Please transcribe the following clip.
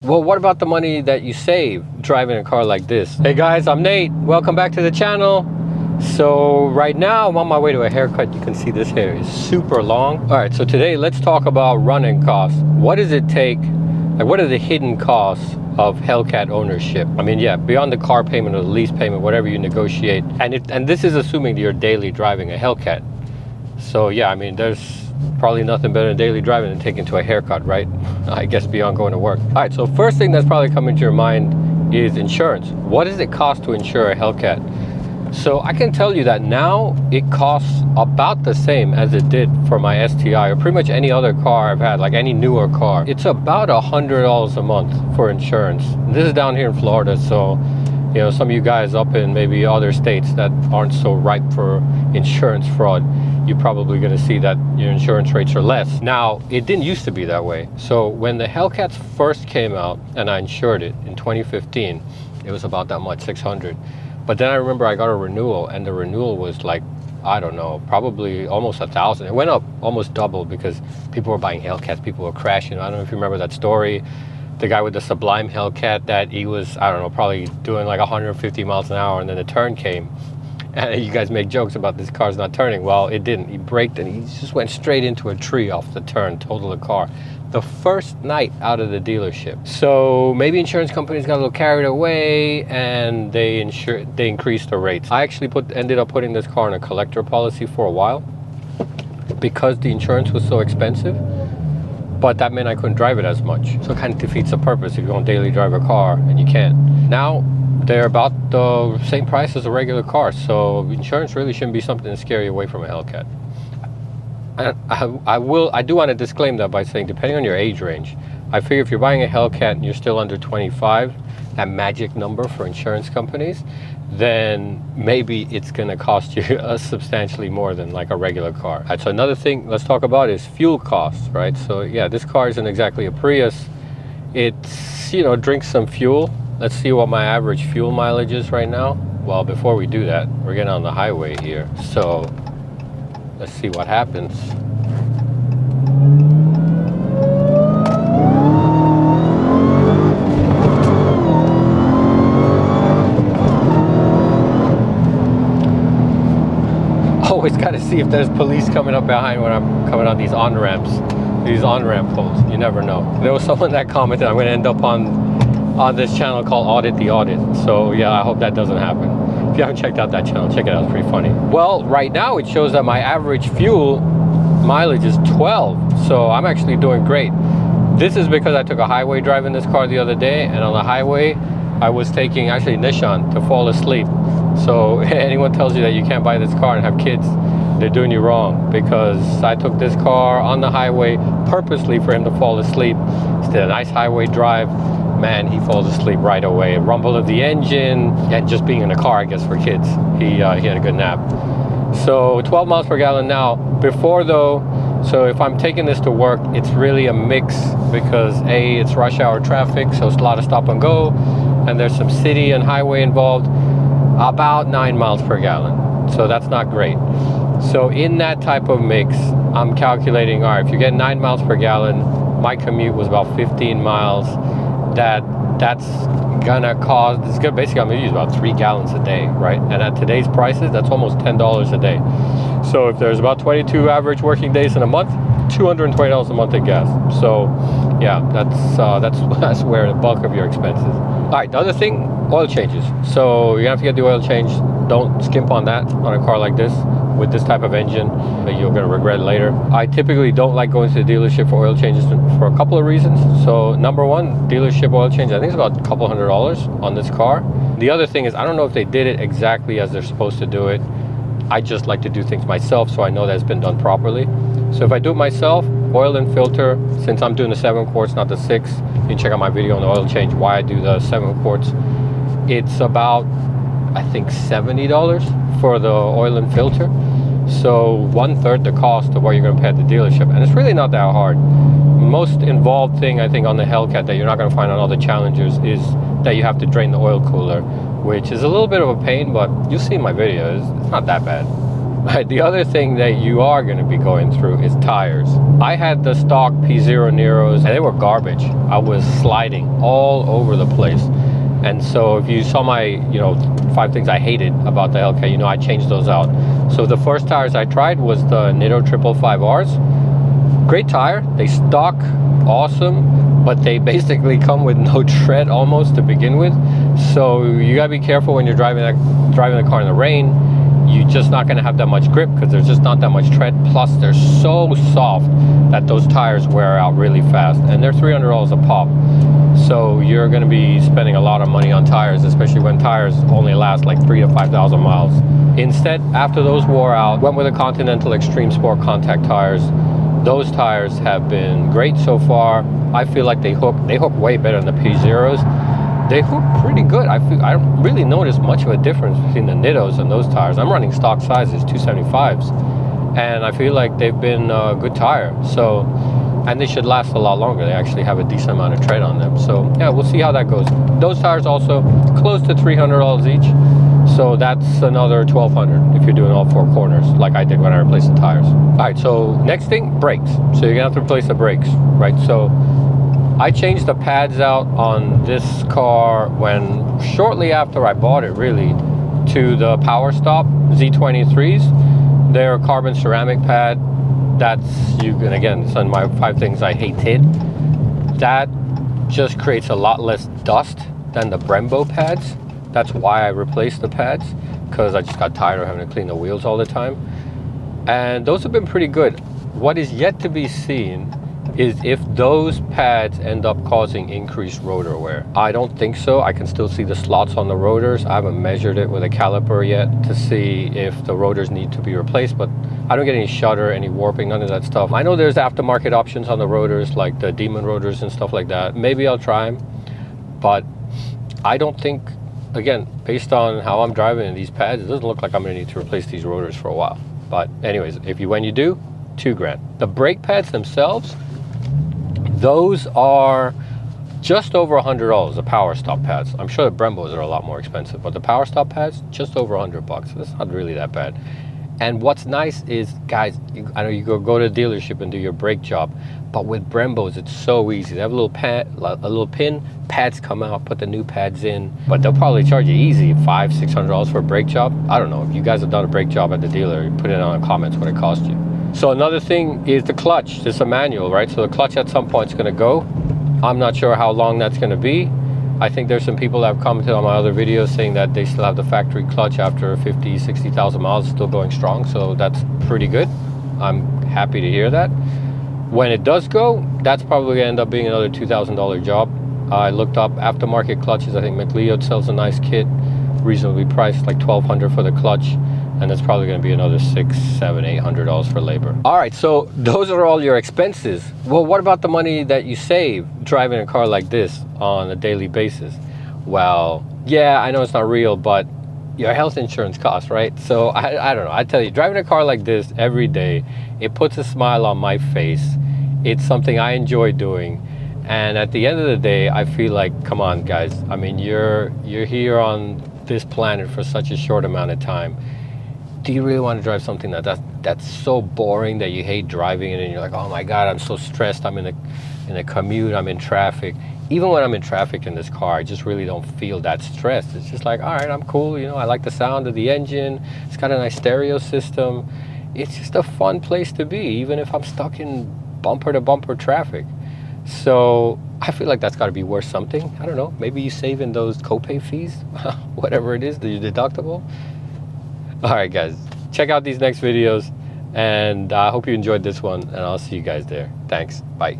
Well, what about the money that you save driving a car like this? Hey guys, I'm Nate. Welcome back to the channel. So right now I'm on my way to a haircut. You can see this hair is super long. All right, so today let's talk about running costs. What does it take? Like, what are the hidden costs of Hellcat ownership? I mean, yeah, beyond the car payment or the lease payment, whatever you negotiate. And this is assuming that you're daily driving a Hellcat. So yeah, I mean, there's probably nothing better than daily driving than taking to a haircut, right? I guess beyond going to work. All right, so first thing that's probably coming to your mind is insurance. What does it cost to insure a Hellcat? So I can tell you that now it costs about the same as it did for my STI or pretty much any other car I've had, like any newer car. It's about $100 a month for insurance. This is down here in Florida, so you know, some of you guys up in maybe other states that aren't so ripe for insurance fraud, you're probably going to see that your insurance rates are less. Now, it didn't used to be that way. So when the Hellcats first came out and I insured it in 2015, it was about that much, $600. But then I remember I got a renewal, and the renewal was like, I don't know, probably almost $1,000. It went up almost double because people were buying Hellcats, people were crashing. I don't know if you remember that story. The guy with the Sublime Hellcat that he was, I don't know, probably doing like 150 miles an hour, and then the turn came. And you guys make jokes about this car's not turning. Well, it didn't. He braked and he just went straight into a tree off the turn, totaled the car. The first night out of the dealership. So maybe insurance companies got a little carried away and they increased the rates. I actually ended up putting this car on a collector policy for a while because the insurance was so expensive. But that meant I couldn't drive it as much. So it kind of defeats the purpose if you don't daily drive a car and you can't. Now they're about the same price as a regular car. So insurance really shouldn't be something to scare you away from a Hellcat. I do want to disclaim that by saying, depending on your age range, I figure if you're buying a Hellcat and you're still under 25, that magic number for insurance companies, then maybe it's going to cost you substantially more than like a regular car. All right, so another thing let's talk about is fuel costs, right? So yeah, this car isn't exactly a Prius. It's, you know, drinks some fuel. Let's see what my average fuel mileage is right now. Well, before we do that, we're getting on the highway here. So let's see what happens. Always got to see if there's police coming up behind when I'm coming on these on-ramps, these on-ramp poles. You never know. There was someone that commented I'm going to end up on this channel called Audit the Audit. So yeah, I hope that doesn't happen. If you haven't checked out that channel, check it out. It's pretty funny. Well, right now it shows that my average fuel mileage is 12. So I'm actually doing great. This is because I took a highway drive in this car the other day, and on the highway I was taking actually Nissan to fall asleep. So anyone tells you that you can't buy this car and have kids, they're doing you wrong, because I took this car on the highway purposely for him to fall asleep. It's a nice highway drive. Man, he falls asleep right away. A rumble of the engine, and just being in a car, I guess, for kids. He had a good nap. So 12 miles per gallon now. Before though, so if I'm taking this to work, it's really a mix because A, it's rush hour traffic, so it's a lot of stop and go, and there's some city and highway involved. About 9 miles per gallon. So that's not great. So in that type of mix, I'm calculating, all right, if you get 9 miles per gallon, my commute was about 15 miles. That's gonna cost, basically I'm gonna use about 3 gallons a day, right? And at today's prices, that's almost $10 a day. So if there's about 22 average working days in a month, $220 a month in gas. So yeah, that's where the bulk of your expenses. All right, the other thing, oil changes. So you're gonna have to get the oil change. Don't skimp on that on a car like this with this type of engine that you're gonna regret later. I typically don't like going to the dealership for oil changes for a couple of reasons. So number one, dealership oil change, I think it's about a couple $100 on this car. The other thing is, I don't know if they did it exactly as they're supposed to do it. I just like to do things myself, so I know that it's been done properly. So if I do it myself, oil and filter, since I'm doing the 7 quarts, not the 6, you can check out my video on the oil change, why I do the 7 quarts. It's about, I think, $70 for the oil and filter. So 1/3 the cost of what you're gonna pay at the dealership. And it's really not that hard. Most involved thing, I think, on the Hellcat that you're not gonna find on other Challengers is that you have to drain the oil cooler, which is a little bit of a pain, but you'll see in my video, it's not that bad. Right, the other thing that you are going to be going through is tires. I had the stock P0 Neros and they were garbage. I was sliding all over the place. And so if you saw my, 5 things I hated about the Hellcat, I changed those out. So the first tires I tried was the Nitto 555Rs. Great tire, they stock awesome, but they basically come with no tread almost to begin with. So you gotta be careful when you're driving the car in the rain. You're just not gonna have that much grip because there's just not that much tread. Plus they're so soft that those tires wear out really fast, and they're $300 a pop. So you're gonna be spending a lot of money on tires, especially when tires only last like 3,000 to 5,000 miles. Instead, after those wore out, went with a Continental Extreme Sport contact tires. Those tires have been great so far. I feel like they hook way better than the P0s. They hook pretty good. I don't really notice much of a difference between the Nittos and those tires. I'm running stock sizes, 275s, and I feel like they've been a good tire. So, and they should last a lot longer. They actually have a decent amount of tread on them. So yeah, we'll see how that goes. Those tires also close to $300 each. So that's another $1,200 if you're doing all 4 corners like I did when I replaced the tires. All right, so next thing, brakes. So you're gonna have to replace the brakes, right? So I changed the pads out on this car shortly after I bought it, really, to the Power Stop Z23s. They're carbon ceramic pad. And again, it's on my 5 things I hated. That just creates a lot less dust than the Brembo pads. That's why I replaced the pads, because I just got tired of having to clean the wheels all the time. And those have been pretty good. What is yet to be seen is if those pads end up causing increased rotor wear. I don't think so. I can still see the slots on the rotors. I haven't measured it with a caliper yet to see if the rotors need to be replaced, but I don't get any shudder, any warping, none of that stuff. I know there's aftermarket options on the rotors, like the Demon rotors and stuff like that. Maybe I'll try them, but I don't think, again, based on how I'm driving in these pads, it doesn't look like I'm gonna need to replace these rotors for a while. But anyways, when you do, $2,000. The brake pads themselves, those are just over $100, the Power Stop pads. I'm sure the Brembos are a lot more expensive, but the Power Stop pads, just over $100. That's not really that bad. And what's nice is, guys, I know you go to a dealership and do your brake job, but with Brembos, it's so easy. They have a little pin, pads come out, put the new pads in, but they'll probably charge you easy $500 to $600 for a brake job. I don't know. If you guys have done a brake job at the dealer, put it on the comments what it cost you. So another thing is the clutch. It's a manual, right? So the clutch at some point is going to go. I'm not sure how long that's going to be. I think there's some people that have commented on my other videos saying that they still have the factory clutch after 50, 60,000 miles, still going strong. So that's pretty good. I'm happy to hear that. When it does go, that's probably going to end up being another $2,000 job. I looked up aftermarket clutches. I think McLeod sells a nice kit, reasonably priced, like $1,200 for the clutch. And that's probably going to be another $600, $700, $800 for labor. All right, so those are all your expenses. Well, what about the money that you save driving a car like this on a daily basis? Well, yeah, I know it's not real, but your health insurance costs, right? So I don't know. I tell you, driving a car like this every day, it puts a smile on my face. It's something I enjoy doing. And at the end of the day, I feel like, come on, guys. I mean, you're here on this planet for such a short amount of time. Do you really want to drive something that's so boring that you hate driving it, and you're like, oh my God, I'm so stressed, I'm in a commute, I'm in traffic. Even when I'm in traffic in this car, I just really don't feel that stressed. It's just like, all right, I'm cool, I like the sound of the engine, it's got a nice stereo system. It's just a fun place to be, even if I'm stuck in bumper to bumper traffic. So I feel like that's got to be worth something. I don't know, maybe you save in those copay fees, whatever it is, the deductible. All right, guys, check out these next videos, and I hope you enjoyed this one, and I'll see you guys there. Thanks. Bye.